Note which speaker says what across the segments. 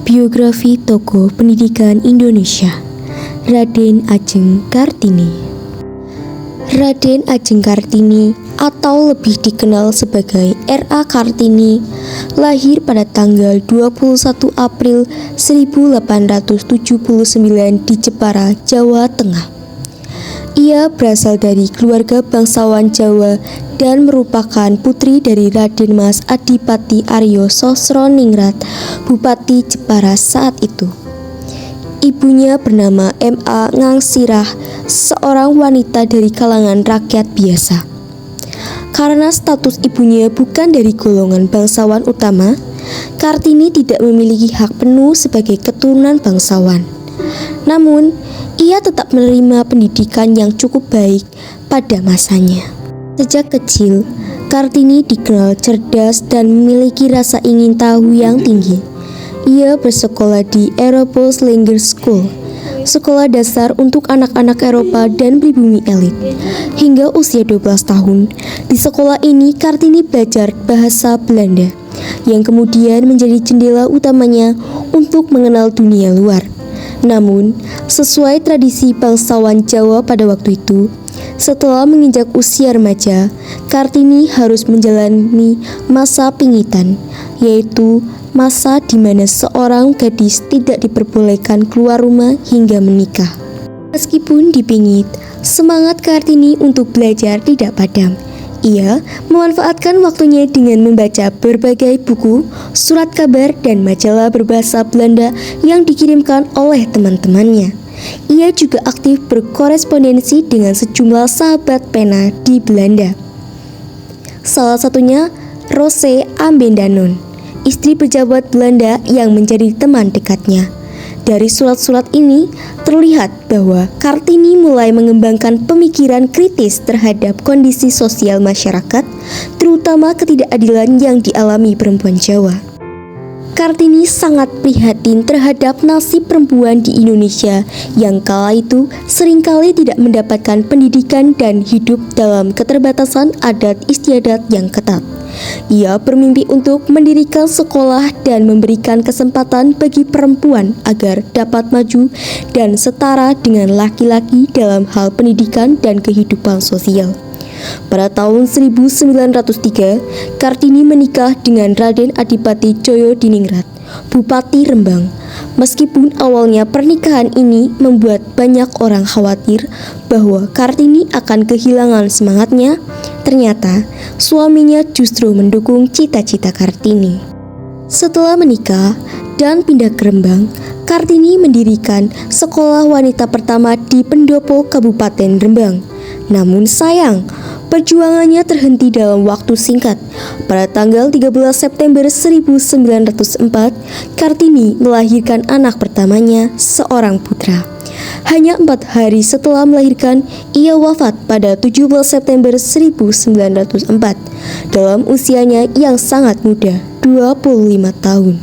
Speaker 1: Biografi tokoh pendidikan Indonesia, Raden Adjeng Kartini. Raden Adjeng Kartini atau lebih dikenal sebagai R.A. Kartini lahir pada tanggal 21 April 1879 di Jepara, Jawa Tengah. Ia berasal dari keluarga bangsawan Jawa dan merupakan putri dari Raden Mas Adipati Aryo Sosroningrat, Bupati Jepara saat itu. Ibunya bernama M.A. Ngangsirah, seorang wanita dari kalangan rakyat biasa. Karena status ibunya bukan dari golongan bangsawan utama, Kartini tidak memiliki hak penuh sebagai keturunan bangsawan. Namun, ia tetap menerima pendidikan yang cukup baik pada masanya. Sejak kecil, Kartini dikenal cerdas dan memiliki rasa ingin tahu yang tinggi. Ia bersekolah di Europos Langer School, sekolah dasar untuk anak-anak Eropa dan pribumi elit. Hingga usia 12 tahun, di sekolah ini Kartini belajar bahasa Belanda, yang kemudian menjadi jendela utamanya untuk mengenal dunia luar. Namun, sesuai tradisi bangsawan Jawa pada waktu itu, setelah menginjak usia remaja, Kartini harus menjalani masa pingitan, yaitu masa di mana seorang gadis tidak diperbolehkan keluar rumah hingga menikah. Meskipun dipingit, semangat Kartini untuk belajar tidak padam. Ia memanfaatkan waktunya dengan membaca berbagai buku, surat kabar, dan majalah berbahasa Belanda yang dikirimkan oleh teman-temannya. Ia juga aktif berkorespondensi dengan sejumlah sahabat pena di Belanda. Salah satunya Rose Ambendanon, istri pejabat Belanda yang menjadi teman dekatnya. Dari surat-surat ini terlihat bahwa Kartini mulai mengembangkan pemikiran kritis terhadap kondisi sosial masyarakat, terutama ketidakadilan yang dialami perempuan Jawa. Kartini sangat prihatin terhadap nasib perempuan di Indonesia yang kala itu seringkali tidak mendapatkan pendidikan dan hidup dalam keterbatasan adat istiadat yang ketat. Ia bermimpi untuk mendirikan sekolah dan memberikan kesempatan bagi perempuan agar dapat maju dan setara dengan laki-laki dalam hal pendidikan dan kehidupan sosial. Pada tahun 1903, Kartini menikah dengan Raden Adipati Djoyo Diningrat, Bupati Rembang. Meskipun awalnya pernikahan ini membuat banyak orang khawatir bahwa Kartini akan kehilangan semangatnya, ternyata suaminya justru mendukung cita-cita Kartini. Setelah menikah dan pindah ke Rembang, Kartini mendirikan sekolah wanita pertama di pendopo Kabupaten Rembang. Namun sayang, perjuangannya terhenti dalam waktu singkat. Pada tanggal 13 September 1904, Kartini melahirkan anak pertamanya, seorang putra. Hanya 4 hari setelah melahirkan, ia wafat pada 17 September 1904 dalam usianya yang sangat muda, 25 tahun.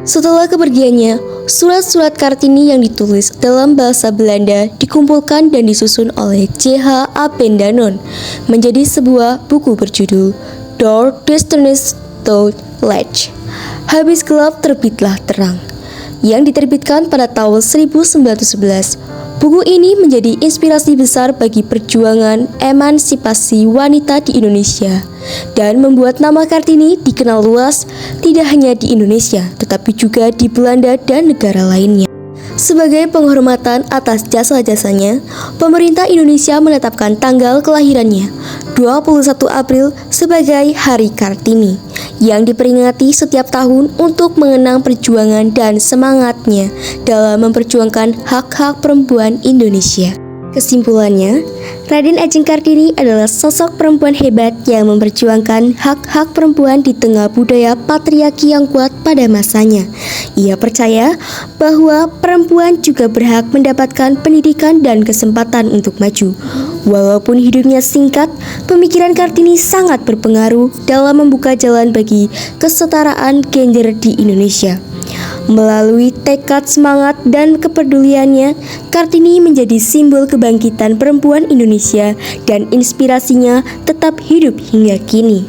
Speaker 1: Setelah kepergiannya, surat-surat Kartini yang ditulis dalam bahasa Belanda dikumpulkan dan disusun oleh J.H. Ambendanon menjadi sebuah buku berjudul Door Destinies to Ledge. Habis gelap terbitlah terang, yang diterbitkan pada tahun 1911. Buku ini menjadi inspirasi besar bagi perjuangan emansipasi wanita di Indonesia dan membuat nama Kartini dikenal luas tidak hanya di Indonesia tetapi juga di Belanda dan negara lainnya. Sebagai penghormatan atas jasa-jasanya, pemerintah Indonesia menetapkan tanggal kelahirannya, 21 April, sebagai Hari Kartini, yang diperingati setiap tahun untuk mengenang perjuangan dan semangatnya dalam memperjuangkan hak-hak perempuan Indonesia. Kesimpulannya, Raden Adjeng Kartini adalah sosok perempuan hebat yang memperjuangkan hak-hak perempuan di tengah budaya patriarki yang kuat pada masanya. Ia percaya bahwa perempuan juga berhak mendapatkan pendidikan dan kesempatan untuk maju. Walaupun hidupnya singkat, pemikiran Kartini sangat berpengaruh dalam membuka jalan bagi kesetaraan gender di Indonesia. Melalui tekad semangat dan kepeduliannya, Kartini menjadi simbol kebangkitan perempuan Indonesia dan inspirasinya tetap hidup hingga kini.